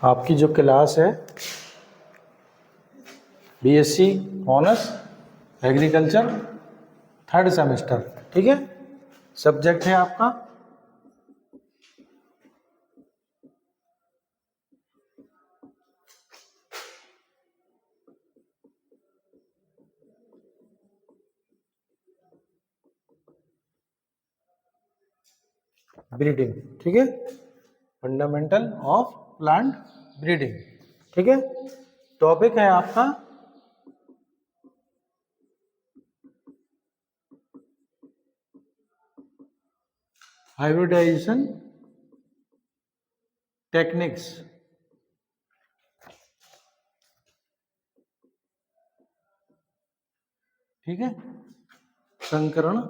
आपकी जो क्लास है BSc honours agriculture 3rd semester, ठीक है। सब्जेक्ट है आपका ब्रीडिंग, ठीक है। फंडामेंटल ऑफ प्लांट ब्रीडिंग, ठीक है। टॉपिक है आपका हाइब्रिडाइजेशन टेक्निक्स, ठीक है। संकरण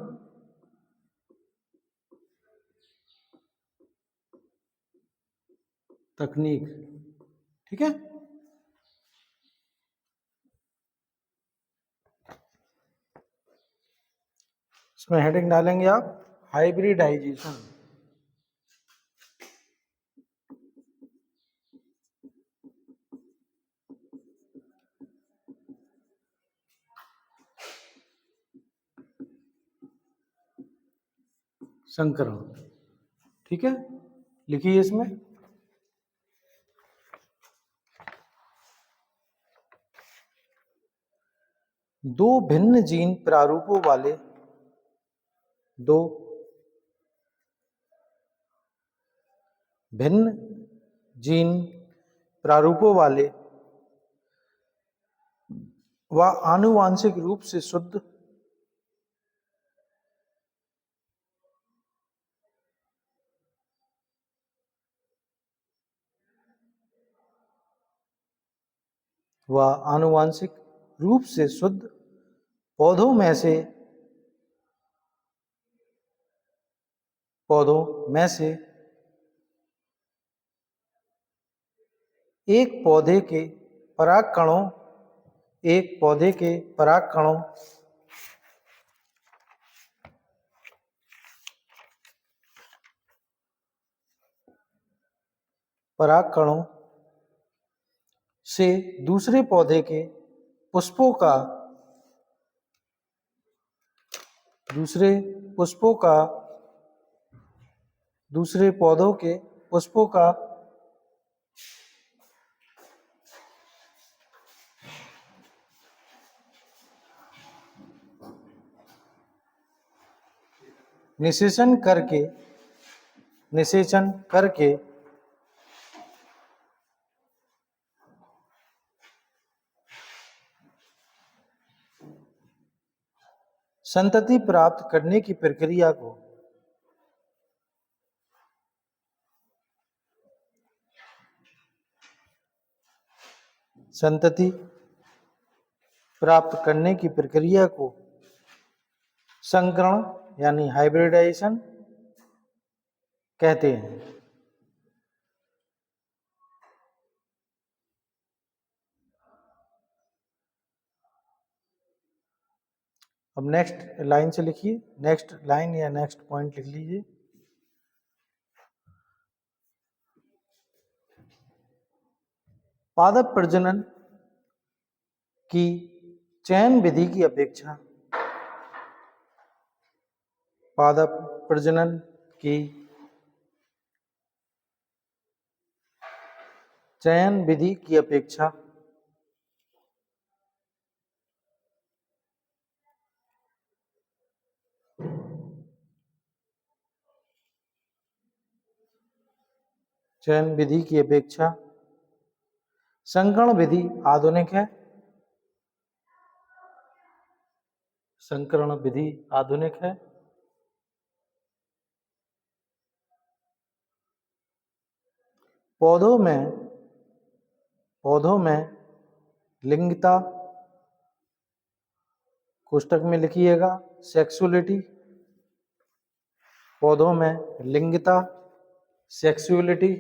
तकनीक, ठीक है। इसमें हेडिंग डालेंगे आप हाइब्रिडाइजेशन, संकरण, ठीक है। लिखिए इसमें दो भिन्न जीन प्रारूपों वाले दो भिन्न जीन प्रारूपों वाले व आनुवांशिक रूप से शुद्ध व आनुवांशिक रूप से शुद्ध पौधों में से एक पौधे के पराग कणों से दूसरे पौधे के पुष्पों का दूसरे पौधों के पुष्पों का निषेचन करके संतति प्राप्त करने की प्रक्रिया को संकरण यानी हाइब्रिडाइजेशन कहते हैं। अब नेक्स्ट लाइन से लिखिए, नेक्स्ट लाइन या नेक्स्ट पॉइंट लिख लीजिए। पादप प्रजनन की चयन विधि की अपेक्षा पादप प्रजनन की चयन विधि की अपेक्षा संकरण विधि आधुनिक है। संकरण विधि आधुनिक है। पौधों में लिंगता, कोष्टक में लिखिएगा सेक्सुअलिटी, पौधों में लिंगता, सेक्सुअलिटी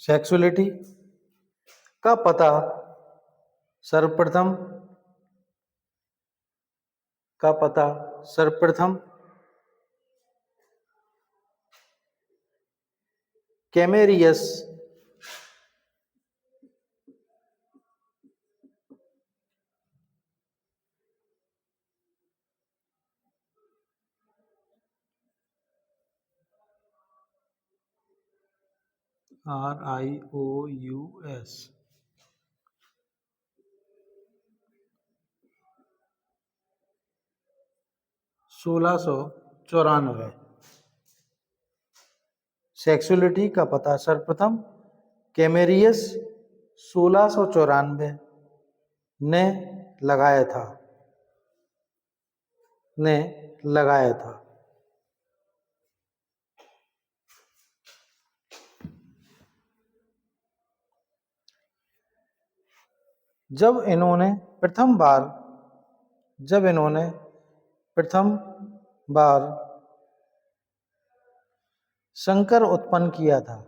सेक्सुअलिटी का पता सर्वप्रथम कैमेरियस RIOUS 1694। सेक्सुअलिटी का पता सर्वप्रथम कैमेरियस 1694 ने लगाया था। जब इन्होंने प्रथम बार शंकर उत्पन्न किया था।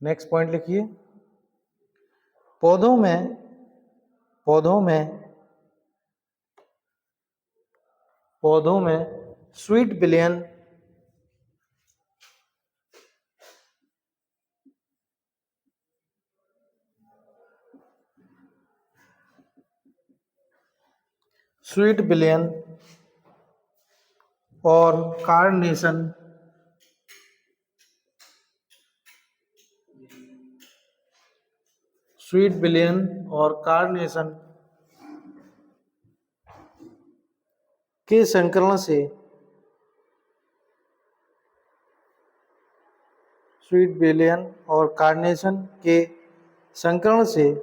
नेक्स्ट पॉइंट लिखिए। पौधों में स्वीट विलियन और कार्नेशन के संकरण से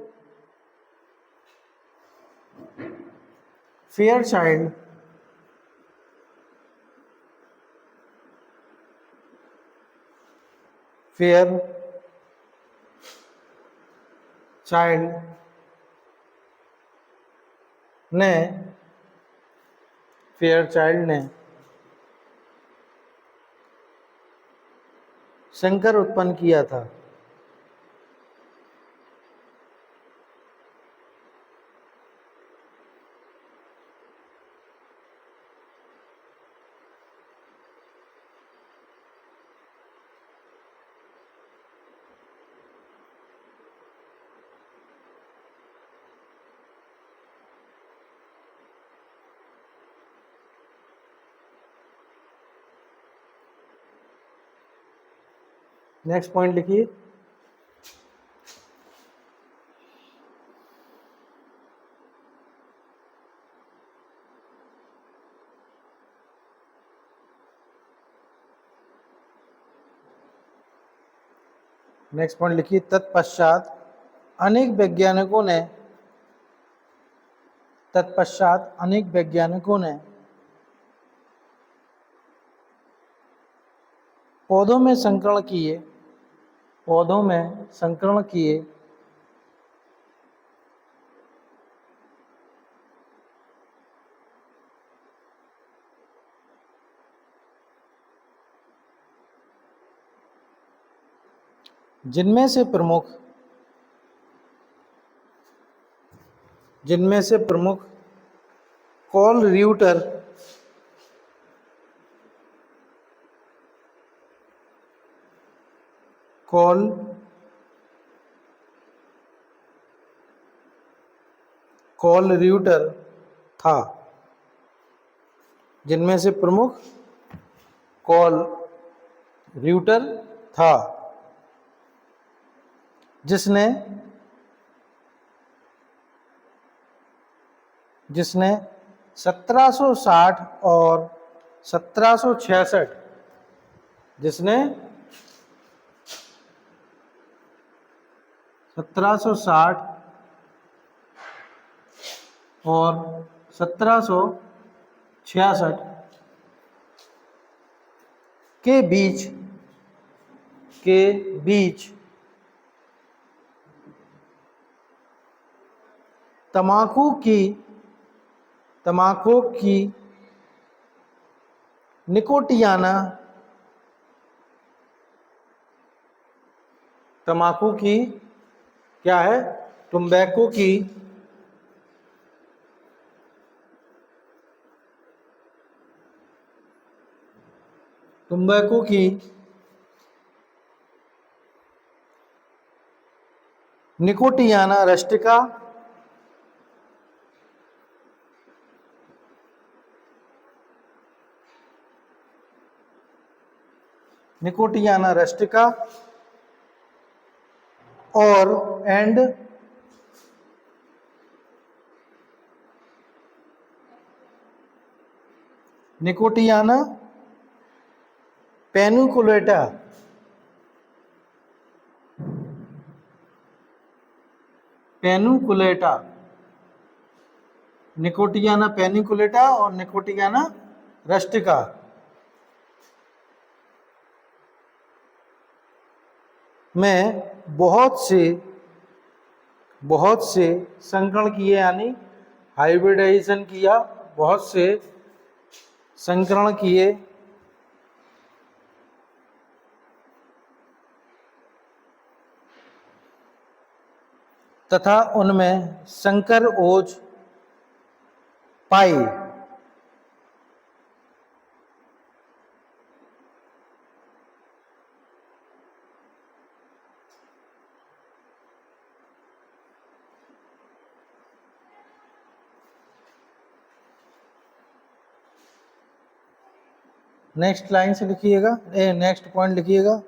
फेयरचाइल्ड ने शंकर उत्पन्न किया था। नेक्स्ट पॉइंट लिखिए। तत्पश्चात अनेक वैज्ञानिकों ने पौधों में संकरण किए जिनमें से प्रमुख कॉल रियूटर, था। जिसने 1760 और 1766 और 1766 के बीच तंबाकू तम्बाकू की निकोटियाना, तम्बाकू की क्या है, टुम्बैको की टुम्बैको की निकोटियाना रस्टिका, निकोटियाना रस्टिका और एंड निकोटियाना पेनिकुलेटा, पेनिकुलेटा, निकोटियाना पेनिकुलेटा और निकोटियाना रस्टिका में बहुत से संकरण किए, यानी हाइब्रिडाइजेशन किया, बहुत से संकरण किए तथा उनमें संकर ओज पाई। नेक्स्ट लाइन से लिखिएगा, नेक्स्ट पॉइंट लिखिएगा।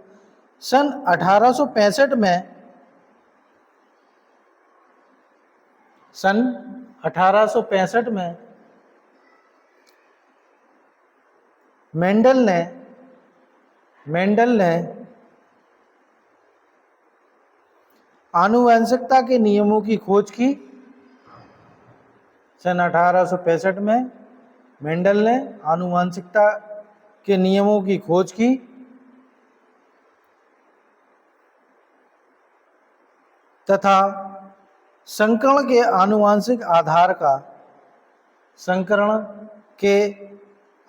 सन 1865 में, सन 1865 में मेंडल ने आनुवंशिकता के नियमों की खोज की। सन 1865 में मेंडल ने आनुवंशिकता के नियमों की खोज की तथा संकरण के आनुवंशिक आधार का, संकरण के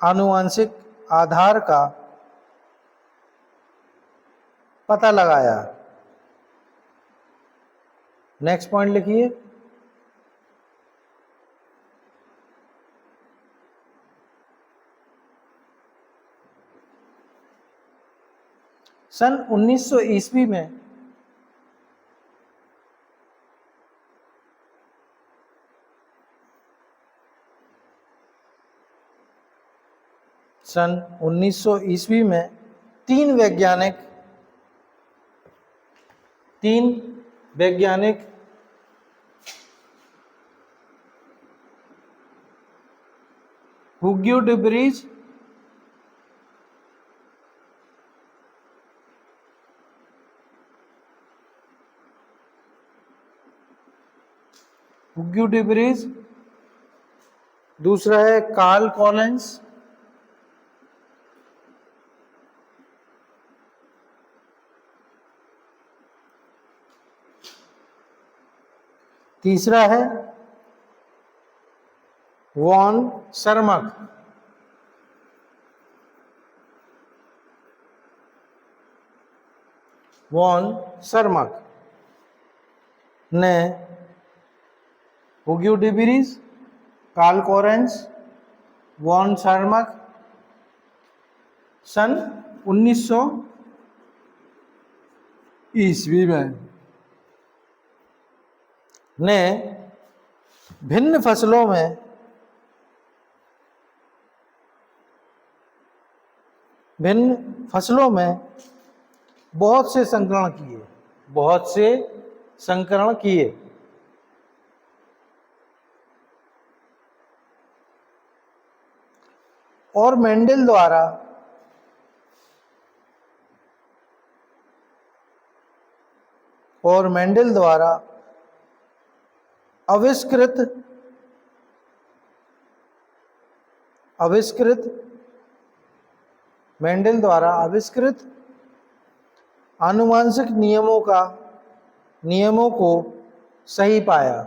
आनुवंशिक आधार का पता लगाया। नेक्स्ट पॉइंट लिखिए। सन 1900 ईस्वी में सन 1900 ईस्वी में तीन वैज्ञानिक हुग्यो डिब्रीज, दूसरा है कार्ल कॉलिंस, तीसरा है वॉन सरमक। वॉन सरमक ने हुग्यो डिब्रीज, कार्ल कॉरेंस, वॉन सरमक सन 1900 ईस्वी में ने भिन्न फसलों में बहुत से संकरण किए और मेंडल द्वारा आविष्कृत आनुवंशिक नियमों को सही पाया।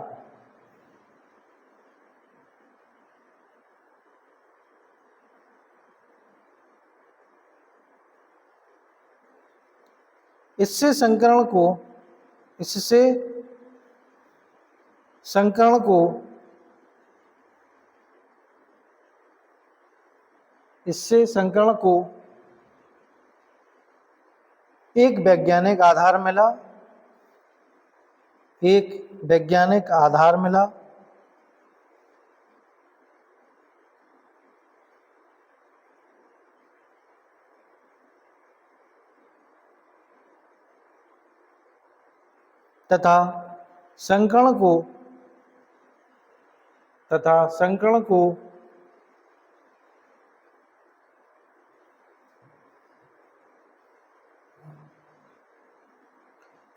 इससे संकरण को एक वैज्ञानिक आधार मिला तथा संकरण को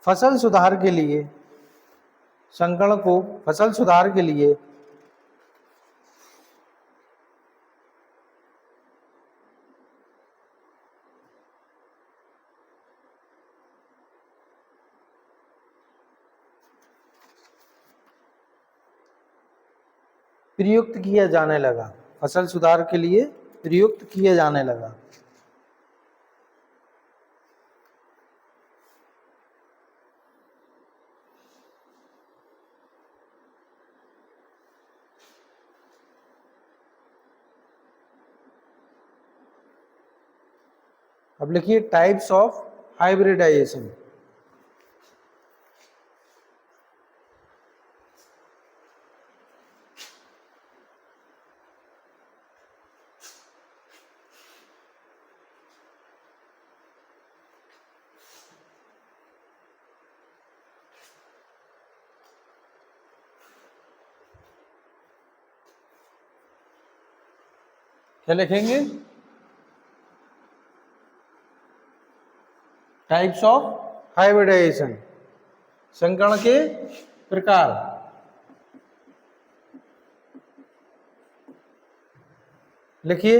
फसल सुधार के लिए प्रयुक्त किया जाने लगा। अब लिखिए टाइप्स ऑफ हाइब्रिडाइजेशन। क्या लिखेंगे? टाइप्स ऑफ हाइब्रिडाइजेशन, संकरण के प्रकार। लिखिए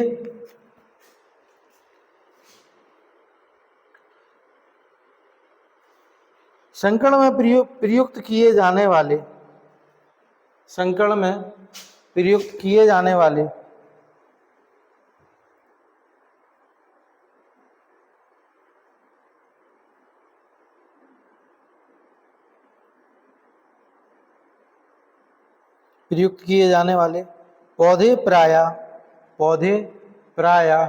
संकरण में प्रयुक्त किए जाने वाले पौधे प्रायः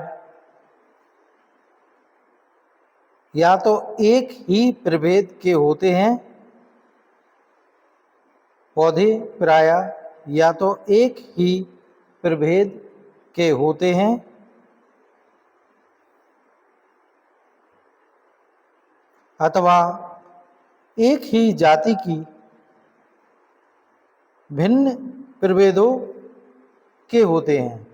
या तो एक ही प्रभेद के होते हैं, अथवा एक ही जाति की भिन्न प्रभेदों के होते हैं।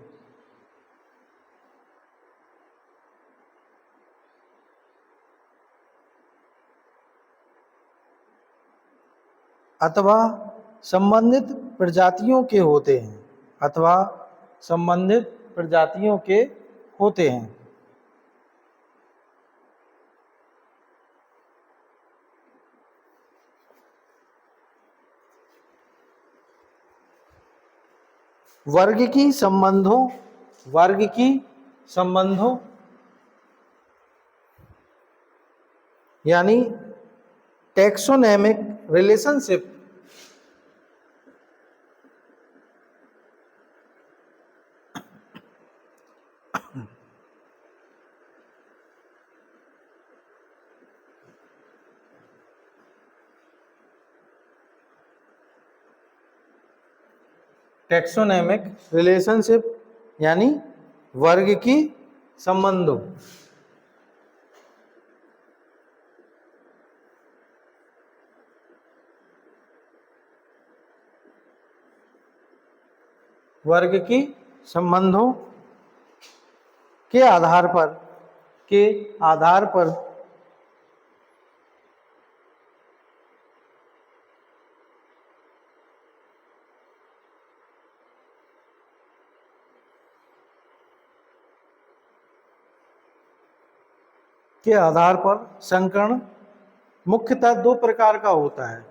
अथवा संबंधित प्रजातियों के होते हैं। वर्ग की संबंधों यानी टैक्सोनॉमिक रिलेशनशिप यानी वर्ग की संबंधों। वर्ग की संबंधों के आधार पर संकरण मुख्यतः दो प्रकार का होता है।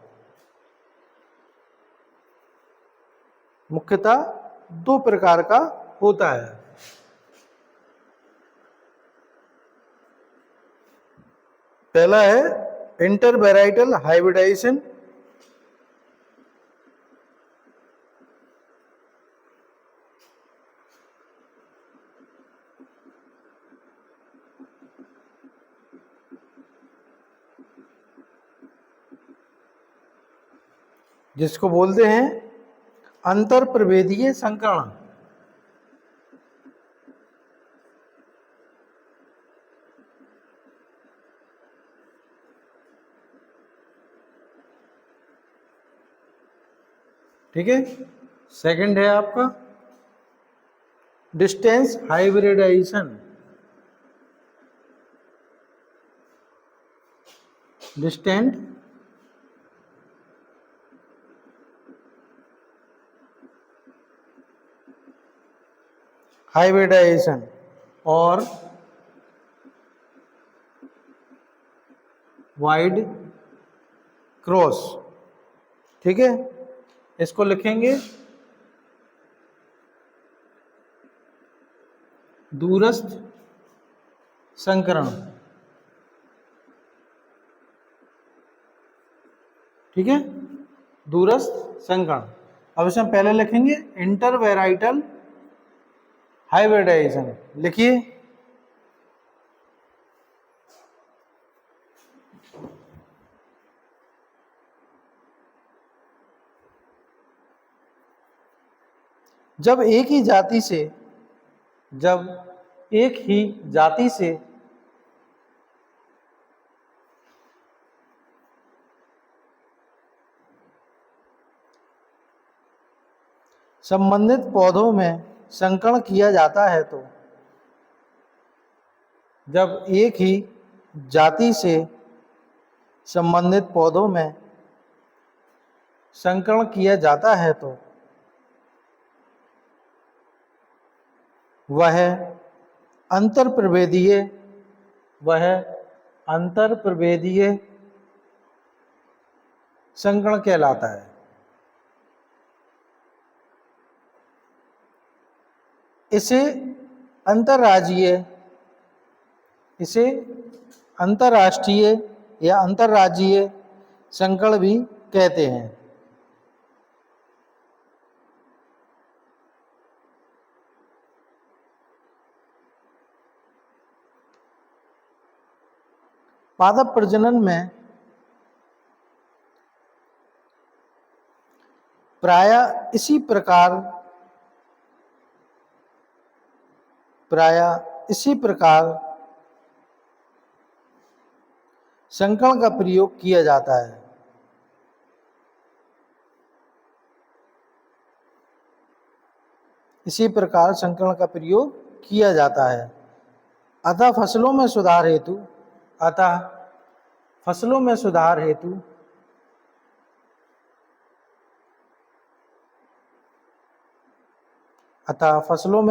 पहला है इंटरवेराइटल हाइब्रिडाइजेशन, जिसको बोलते हैं अंतर प्रभेदीय संकरण। ठीक है। सेकंड है आपका डिस्टेंस हाइब्रिडाइजेशन। डिस्टेंट हाइब्रिडाइजेशन और वाइड क्रॉस। ठीक है, इसको लिखेंगे दूरस्थ संकरण। ठीक है, दूरस्थ संकरण। अब इसमें पहले लिखेंगे इंटरवेराइटल हाइब्रिडाइजेशन। लिखिए जब एक ही जाति से संबंधित पौधों में संकरण किया जाता है तो जब एक ही जाति से संबंधित पौधों में संकरण किया जाता है तो वह अंतर प्रभेदीय संकरण कहलाता है। इसे अंतरराष्ट्रीय या अंतरराज्यीय संकरण भी कहते हैं। पादप प्रजनन में प्रायः इसी प्रकार संकरण का प्रयोग किया जाता है। इसी प्रकार संकरण का प्रयोग किया जाता है। अतः फसलों में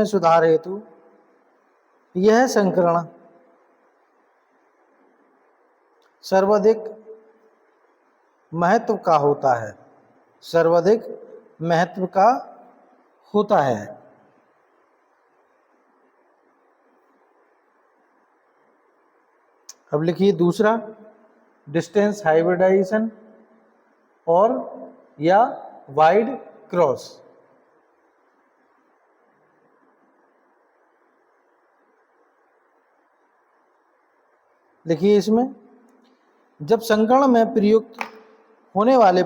सुधार हेतु यह संकरण सर्वाधिक महत्व का होता है। अब लिखिए दूसरा डिस्टेंस हाइब्रिडाइजेशन और या वाइड क्रॉस। लिखिए इसमें जब संकरण में प्रयुक्त होने वाले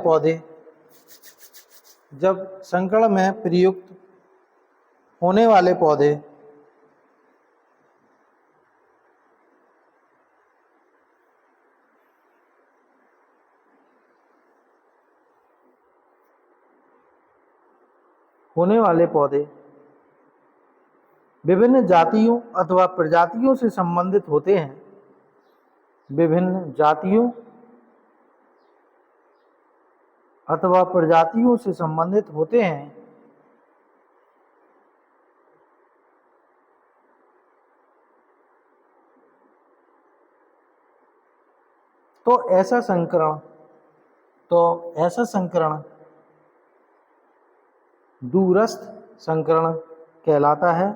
पौधे विभिन्न जातियों अथवा प्रजातियों से संबंधित होते हैं। विभिन्न जातियों अथवा प्रजातियों से संबंधित होते हैं तो ऐसा संकरण दूरस्थ संकरण कहलाता है।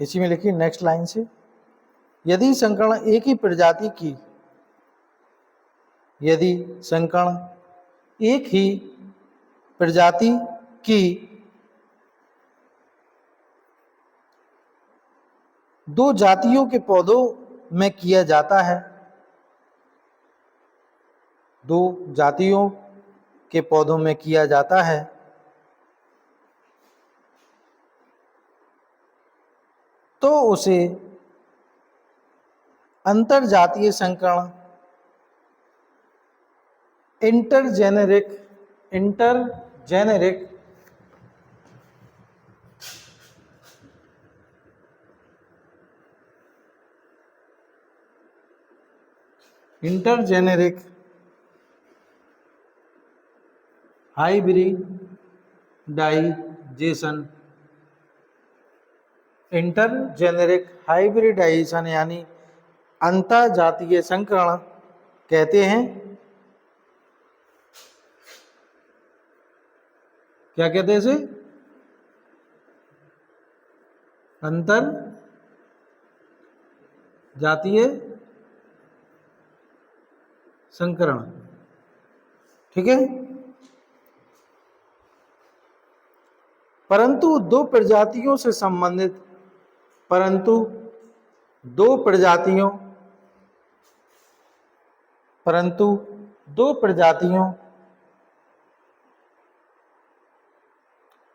इसी में लिखिए नेक्स्ट लाइन से, यदि संकरण एक ही प्रजाति की, यदि संकरण एक ही प्रजाति की दो जातियों के पौधों में किया जाता है, दो जातियों के पौधों में किया जाता है, तो उसे अंतरजातीय संकरण, इंटरजेनेरिक इंटरजेनेरिक इंटरजेनेरिक हाइब्रिडाइजेशन, इंटरजेनेरिक हाइब्रिडाइजेशन यानी अंतरजातीय संकरण कहते हैं। क्या कहते हैं इसे? अंतर जातीय संकरण, ठीक है। परंतु दो प्रजातियों से संबंधित, परंतु दो प्रजातियों परंतु दो प्रजातियों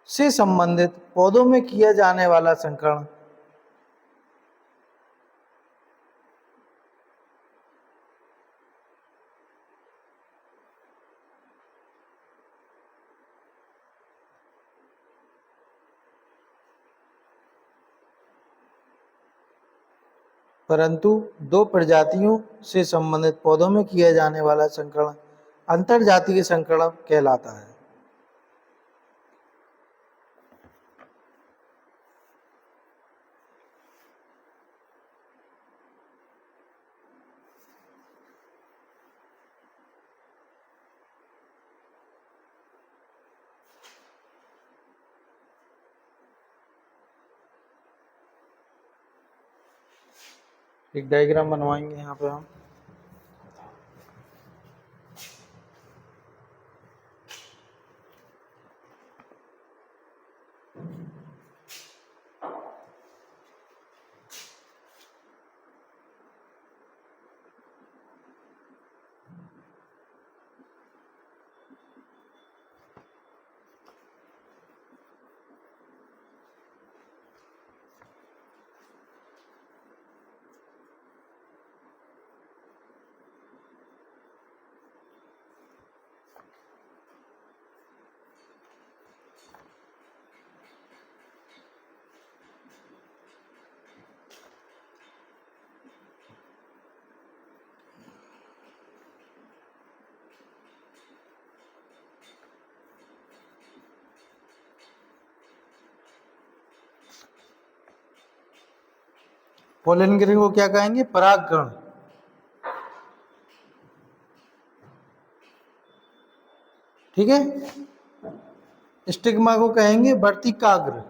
से संबंधित पौधों में किया जाने वाला संकरण परंतु दो प्रजातियों से संबंधित पौधों में किया जाने वाला संकरण अंतरजातीय संकरण कहलाता है। एक डायग्राम बनवाएंगे यहाँ पे हम। पोलन गिरी को क्या कहेंगे? परागकण। ठीक है। स्टिग्मा को कहेंगे वर्तिकाग्र।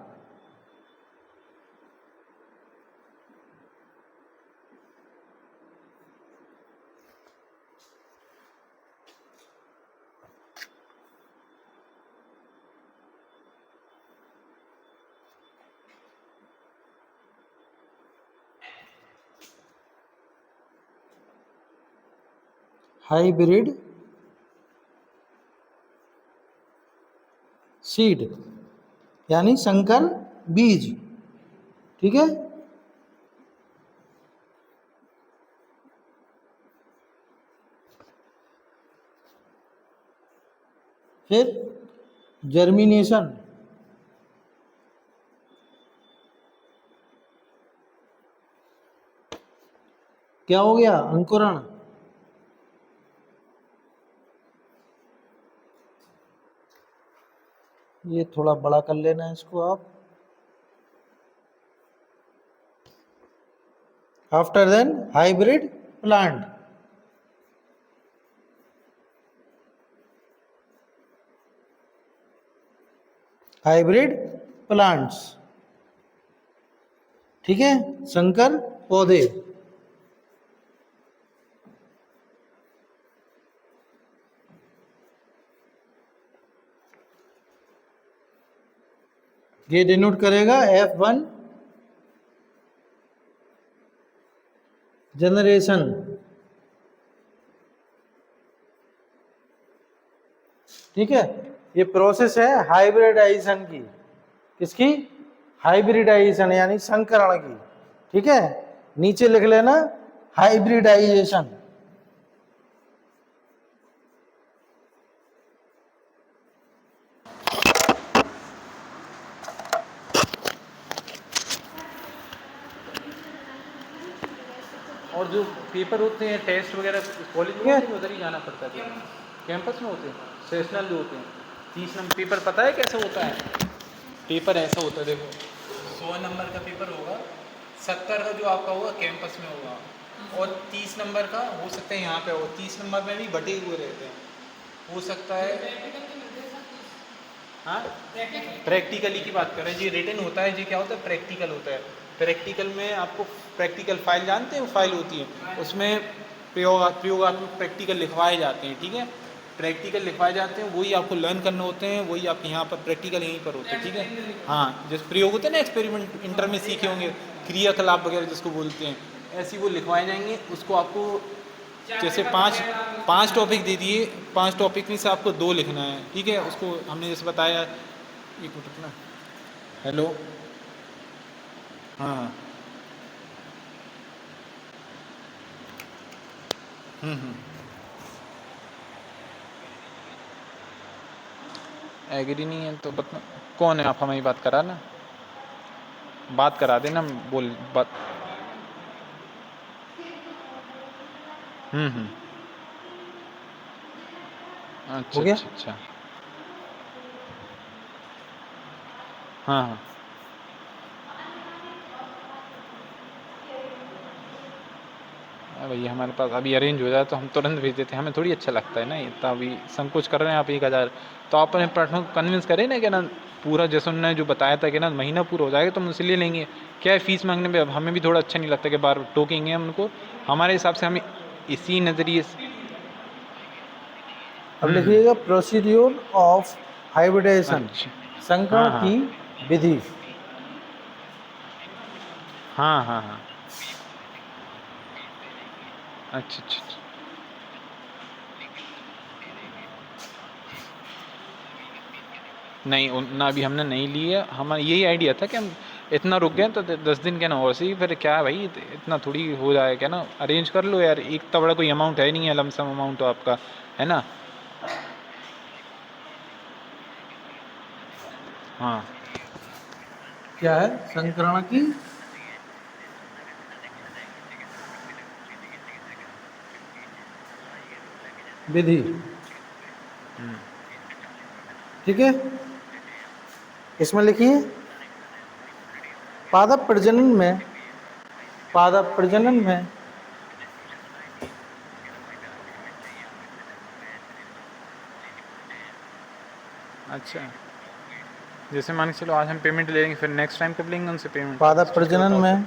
हाइब्रिड सीड यानी संकर बीज, ठीक है। फिर जर्मिनेशन, क्या हो गया? अंकुरण। ये थोड़ा बड़ा कर लेना है इसको आप। After then hybrid plant, hybrid plants, ठीक है, संकर पौधे। ये डिनोट करेगा F1 जनरेशन। ठीक है, ये प्रोसेस है हाइब्रिडाइजेशन की। किसकी? हाइब्रिडाइजेशन यानी संकरण की। ठीक है, नीचे लिख लेना हाइब्रिडाइजेशन। और जो पेपर होते हैं टेस्ट वगैरह कॉलेज में होते हैं, उधर ही जाना पड़ता है, कैंपस में होते हैं, सेशनल जो होते हैं। 30 नंबर पेपर पता है कैसे होता है? पेपर ऐसा होता है, देखो 100 नंबर का पेपर होगा, 70 का जो आपका होगा कैंपस में होगा, और 30 नंबर का हो सकता है यहाँ पे हो। 30 नंबर में भी बटे हुए रहते हैं, हो सकता है। हाँ, प्रैक्टिकली की बात कर रहे हैं जी। रिटन होता है जी, क्या होता है? प्रैक्टिकल होता है। प्रैक्टिकल में आपको प्रैक्टिकल फाइल जानते हैं, वो फाइल होती है, उसमें प्रयोगात्मक प्रैक्टिकल लिखवाए जाते हैं। ठीक है, प्रैक्टिकल लिखवाए जाते हैं, वही आपको लर्न करने होते हैं, वही आपके यहाँ पर प्रैक्टिकल यहीं पर होते हैं। ठीक है, हाँ, जैसे प्रयोग होते हैं ना, एक्सपेरिमेंट इंटर में सीखे होंगे, क्रियाकलाप वगैरह जिसको बोलते हैं, ऐसे वो लिखवाए जाएंगे। उसको आपको जैसे पाँच टॉपिक दे दिए, 5 टॉपिक में से आपको 2 लिखना है। ठीक है, उसको हमने जैसे बताया, एक मिनट ना, हेलो, हाँ, हम्म, एग्री नहीं है तो बता। कौन है आप? हमारी बात करा ना, बात करा देना, बोल बात। हम्म, हो अच्छा गया? अच्छा अच्छा, हाँ हाँ, भैया हमारे पास अभी अरेंज हो जाए तो हम तुरंत भेज देते हैं, हमें थोड़ी अच्छा लगता है ना, इतना अभी संकोच कर रहे हैं आप 1000। तो आप अपने पार्टनर को कन्विंस करें ना कि ना पूरा, जैसे उन्होंने जो बताया था कि ना महीना पूरा हो जाएगा तो हम उनसे ले लेंगे। क्या है, फीस मांगने में अब हमें भी थोड़ा अच्छा नहीं लगता कि बार टोकेंगे हम उनको। हमारे हिसाब से हमें इसी नज़रिए से। अब लिखिएगा प्रोसीड्यूर ऑफ हाइब्रिडाइजेशन, अच्छा, संकरण हाँ हाँ, की विधि। हाँ हाँ हाँ, अच्छा अच्छा अच्छा। नहीं ना, अभी हमने नहीं ली है। हमारा यही आइडिया था कि हम इतना रुक गए तो 10 दिन क्या ना, और सी फिर क्या है भाई, इतना थोड़ी हो जाए क्या ना, अरेंज कर लो यार, एक तो बड़ा कोई अमाउंट है नहीं है, लमसम अमाउंट तो आपका है ना। हाँ, क्या है? संकरण की विधि। ठीक है, इसमें लिखिए पादप प्रजनन में, पादप प्रजनन में अच्छा, जैसे मान के चलो आज हम पेमेंट ले लेंगे, फिर नेक्स्ट टाइम कब लेंगे उनसे पेमेंट, पादप ठीक है प्रजनन बताओ तो। में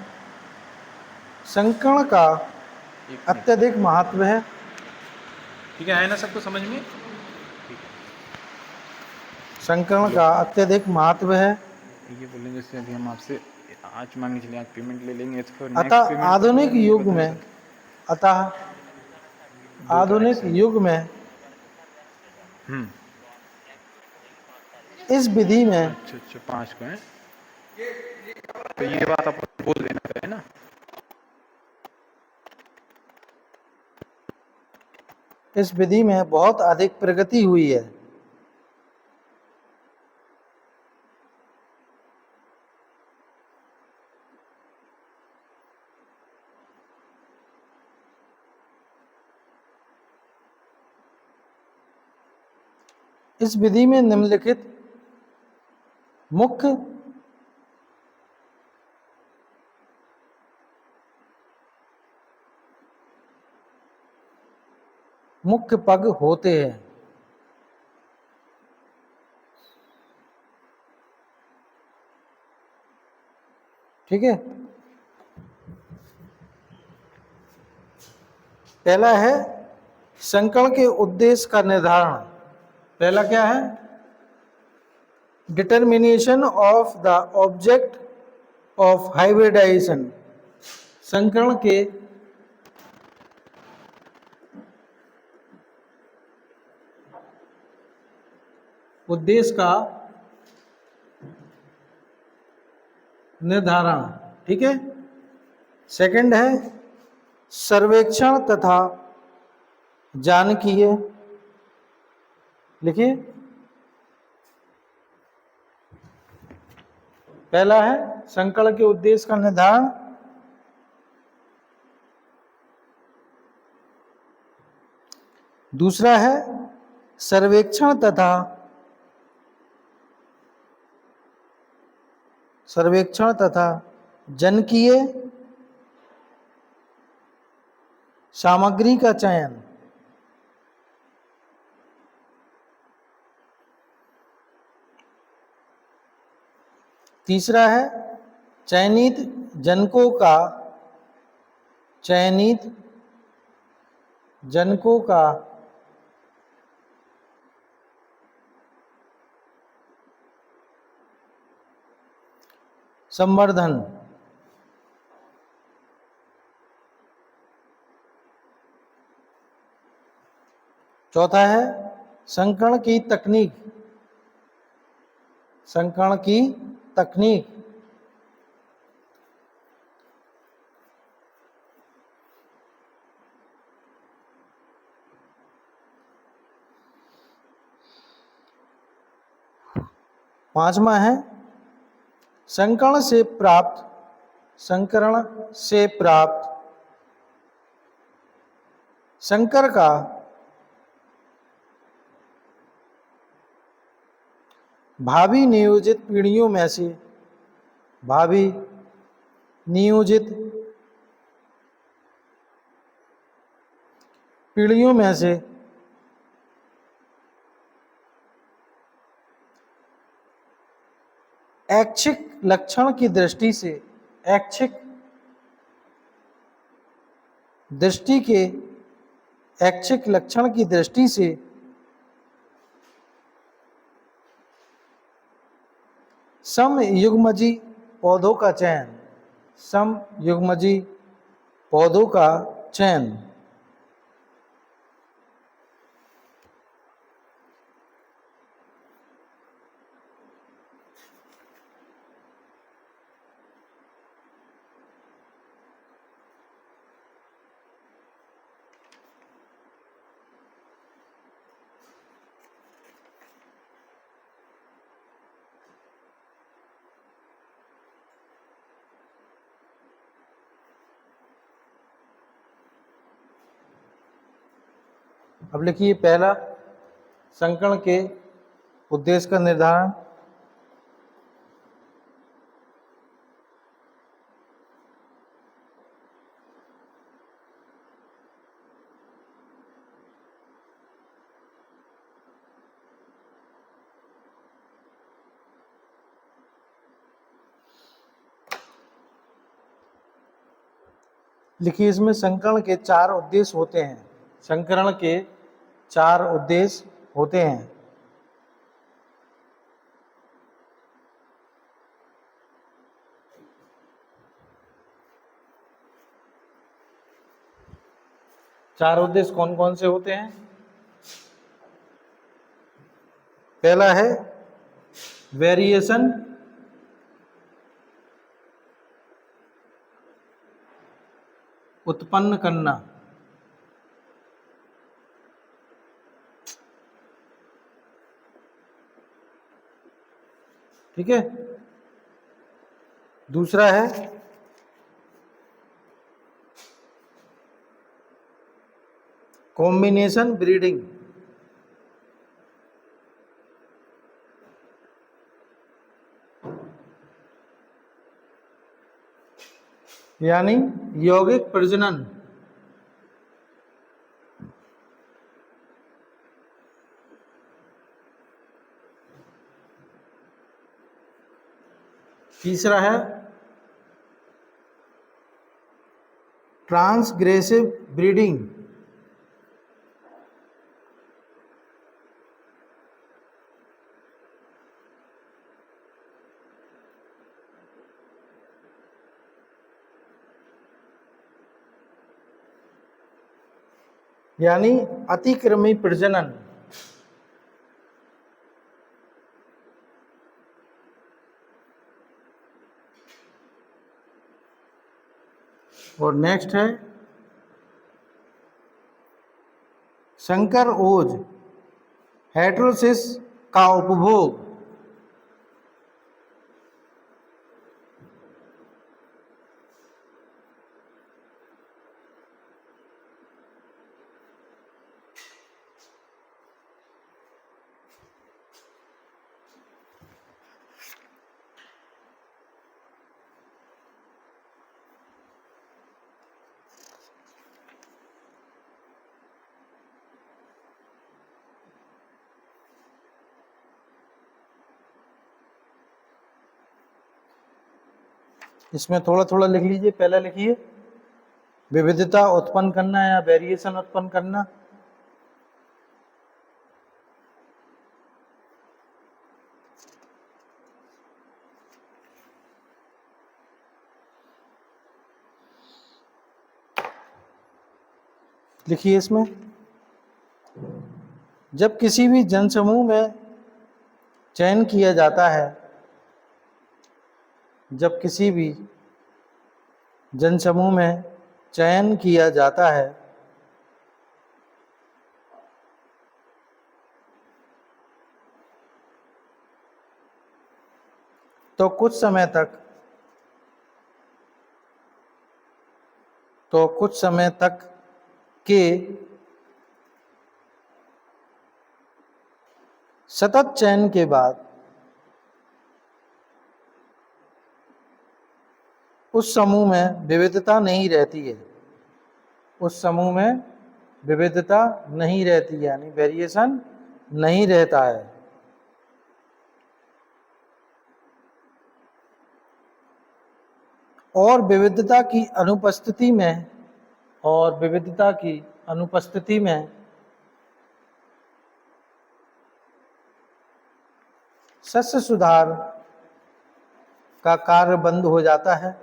संकरण का एक मिनट, अत्यधिक महत्व है। ठीक है ना सबको समझ में? संकरण ये का अत्यधिक महत्व है। ये बोलेंगे, जैसे अभी हम आपसे आज मान के चलिए, आज पेमेंट ले लेंगे तो फिर नेक्स्ट अतः पेमेंट कब आधुनिक लेंगे ये युग पता नहीं में, चलता। अतः 2 तारीख आधुनिक से। युग में हम्म, इस विधि में, अच्छा अच्छा, 5 को है, तो ये बात आप बोल देना है ना। इस विधि में बहुत अधिक प्रगति हुई है। इस विधि में निम्नलिखित मुख्य मुख्य पग होते हैं। ठीक है, पहला है संकरण के उद्देश्य का निर्धारण। पहला क्या है? Determination of the object of hybridization. संकरण के उद्देश्य का निर्धारण। ठीक है। सेकंड है सर्वेक्षण तथा जानकीय। लिखिए, पहला है संकरण के उद्देश्य का निर्धारण, दूसरा है सर्वेक्षण तथा जनकीय सामग्री का चयन। तीसरा है चयनित जनकों का संवर्धन। चौथा है संकरण की तकनीक। पांचवा है संकरण से प्राप्त संकर का भावी नियोजित पीढ़ियों में से ऐच्छिक लक्षण की दृष्टि से समयुग्मजी पौधों का चयन। अब लिखिए पहला संकरण के उद्देश्य का निर्धारण, लिखिए इसमें संकरण के 4 उद्देश्य होते हैं। संकरण के 4 उद्देश्य होते हैं। चार उद्देश्य कौन कौन से होते हैं? पहला है वेरिएशन, उत्पन्न करना। ठीक है। दूसरा है कॉम्बिनेशन ब्रीडिंग, यानी यौगिक प्रजनन। तीसरा है ट्रांसग्रेसिव ब्रीडिंग, यानी अतिक्रमी प्रजनन। और नेक्स्ट है संकर ओज, हेटेरोसिस का उपभोग। इसमें थोड़ा थोड़ा लिख लीजिए। पहले लिखिए विविधता उत्पन्न करना या वेरिएशन उत्पन्न करना। लिखिए इसमें, जब किसी भी जनसमूह में चयन किया जाता है, जब किसी भी जनसमूह में चयन किया जाता है तो कुछ समय तक के सतत चयन के बाद उस समूह में विविधता नहीं रहती है। उस समूह में विविधता नहीं रहती, यानी वेरिएशन नहीं रहता है। और विविधता की अनुपस्थिति में सस्य सुधार का कार्य बंद हो जाता है।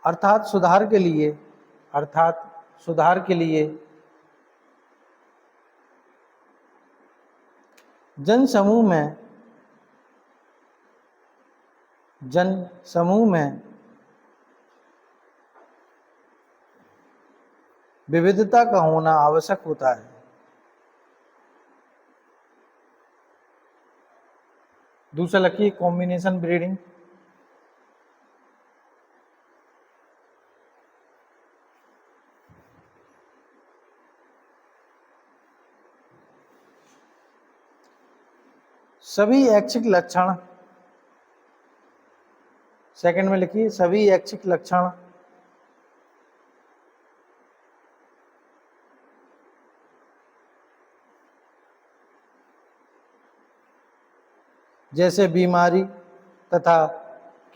अर्थात सुधार के लिए जन समूह में विविधता का होना आवश्यक होता है। दूसरा लिखिए कॉम्बिनेशन ब्रीडिंग। सभी ऐच्छिक लक्षण, सेकंड में लिखिए सभी ऐच्छिक लक्षण जैसे बीमारी तथा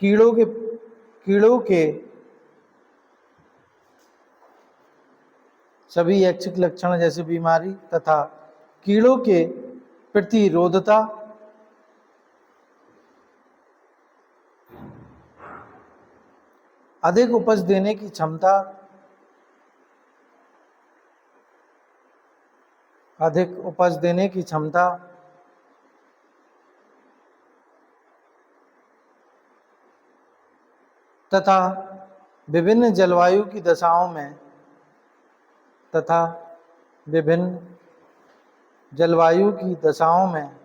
कीड़ों के सभी ऐच्छिक लक्षण जैसे बीमारी तथा कीड़ों के प्रतिरोधता अधिक उपज देने की क्षमता तथा विभिन्न जलवायु की दशाओं में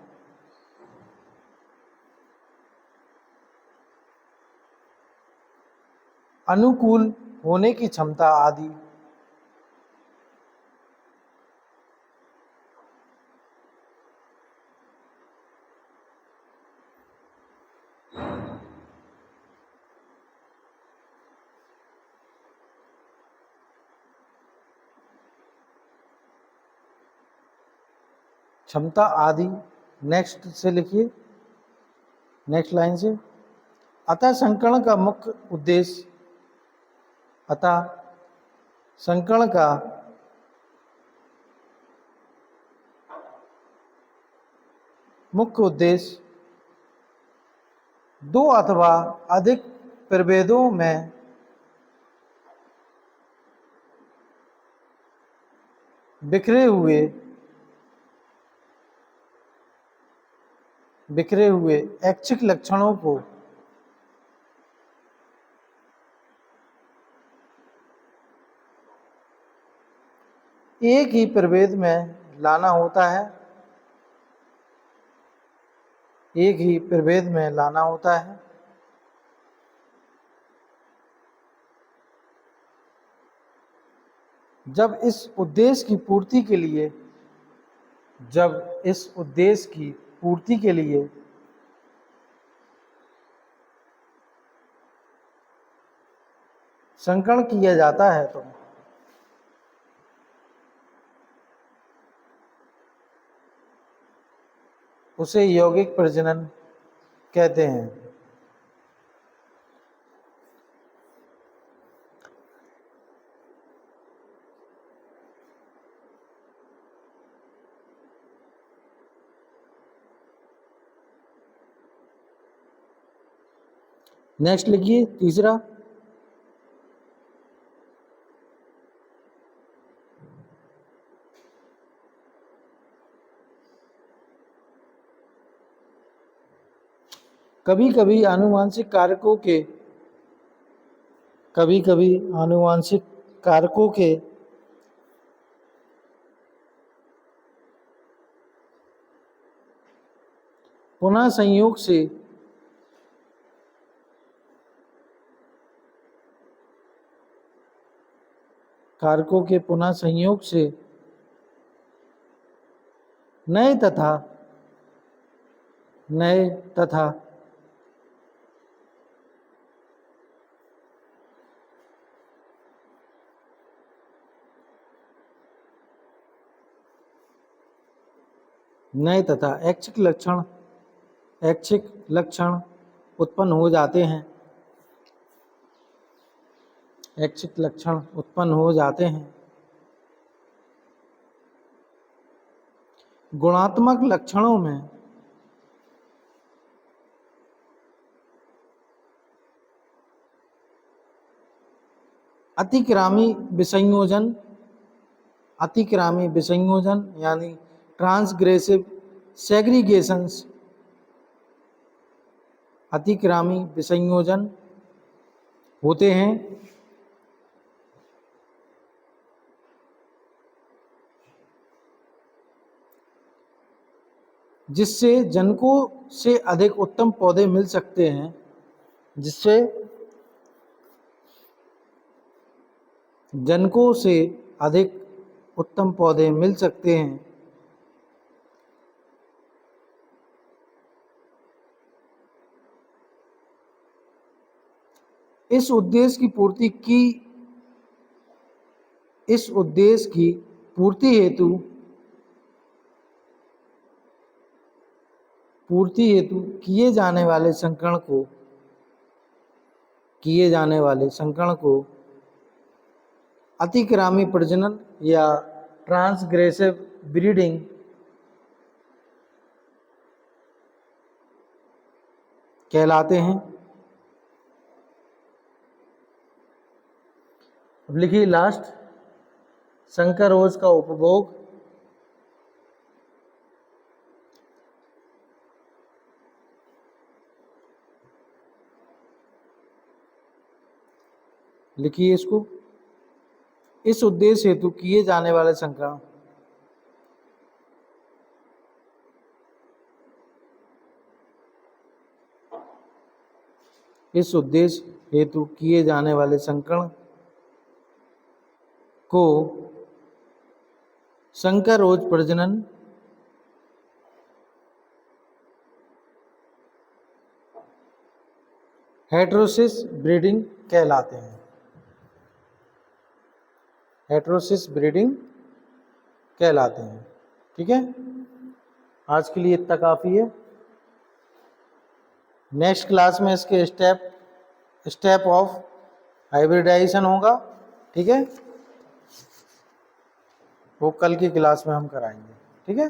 अनुकूल होने की क्षमता आदि। क्षमता आदि। नेक्स्ट से लिखिए, नेक्स्ट लाइन से, अतः संकरण का मुख्य उद्देश्य मुख्य उद्देश्य दो अथवा अधिक प्रभेदों में बिखरे हुए ऐच्छिक लक्षणों को एक ही प्रभेद में लाना होता है, एक ही प्रभेद में लाना होता है। जब इस उद्देश्य की पूर्ति के लिए संकलन किया जाता है तो उसे यौगिक प्रजनन कहते हैं। नेक्स्ट लिखिए तीसरा, कभी कभी आनुवांशिक कारकों के पुनः संयोग से नए तथा ऐच्छिक लक्षण उत्पन्न हो जाते हैं। गुणात्मक लक्षणों में अतिक्रामी विसंयोजन यानी ट्रांसग्रेसिव सेग्रीगेशंस, अतिक्रामी विसंयोजन होते हैं। जिससे जनकों से अधिक उत्तम पौधे मिल सकते हैं, इस उद्देश्य की पूर्ति हेतु किए जाने वाले संकरण को अतिक्रामी प्रजनन या ट्रांसग्रेसिव ब्रीडिंग कहलाते हैं। अब लिखिए लास्ट, संकर रोज का उपभोग। लिखिए इसको, इस उद्देश्य हेतु किए जाने वाले संकरण को संकर रोज प्रजनन हेटेरोसिस ब्रीडिंग कहलाते हैं। ठीक है, आज के लिए इतना काफ़ी है। नेक्स्ट क्लास में इसके स्टेप ऑफ हाइब्रिडाइजेशन होगा। ठीक है, वो कल की क्लास में हम कराएंगे। ठीक है।